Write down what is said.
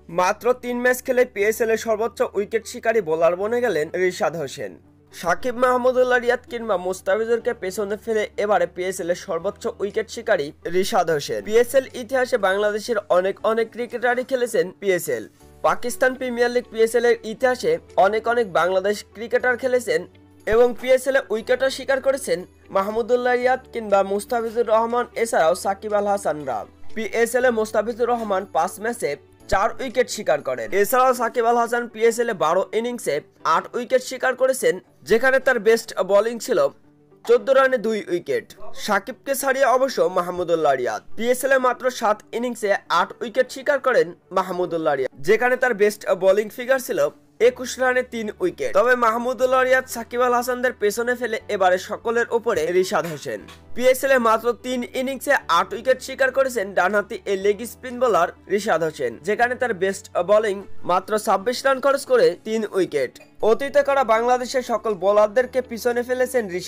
মাত্র ৩ ম্যাচ খেলে পিএসএল এর সর্বোচ্চ উইকেট শিকারী বোলার বনে গেলেন রিশাদ হোসেন। সাকিব মাহমুদুল্লাহ রিয়াদ কিংবা মুস্তাফিজুরকে পেছনে ফেলে এবারে পিএসএল এর সর্বোচ্চ উইকেট শিকারী রিশাদ হোসেন। পিএসএল ইতিহাসে বাংলাদেশের অনেক ক্রিকেটারই খেলেছেন PSL. Pakistan premier league PSL এর ইতিহাসে অনেক বাংলাদেশ ক্রিকেটার খেলেছেন এবং পিএসএল এ উইকেটও শিকার করেছেন মাহমুদুল্লাহ রিয়াদ কিংবা মুস্তাফিজুর রহমান, এছাড়াও সাকিব আল হাসানরা। পিএসএল এ মুস্তাফিজুর রহমান ৫ ম্যাচে ৪ উইকেট শিকার করেন। এছাড়াও সাকিব আল হাসান পিএসএল এ ১২ ইনিংসে ৮ উইকেট শিকার করেছেন, যেখানে তার বেস্ট বোলিং ছিল ১৪ রানে ২ উইকেট। সাকিবকে ছাড়িয়ে অবশ্য মাহমুদুল্লাহ রিয়াদ পিএসএল এ মাত্র ৭ ইনিংসে ৮ উইকেট শিকার করেন মাহমুদুল্লাহ রিয়াদ, যেখানে তার বেস্ট বোলিং ফিগার ছিল ২১ রানে ৩ উইকেট। তবে মাহমুদুল্লাহ রিয়াদ, সাকিব আল হাসানদের পেছনে ফেলে এবারে সকলের উপরে রিশাদ হোসেন। পিএসএল এ মাত্র ৩ ইনিংসে ৮ উইকেট শিকার করেছেন ডানহাতি এই leg spin bowler Rishad Hossain, যেখানে তার বেস্ট বোলিং মাত্র ২৬ রান খরচ করে ৩ উইকেট। অতীতে করা বাংলাদেশের সকল বোলারদেরকে পিছনে ফেলেছেন রিশাদ।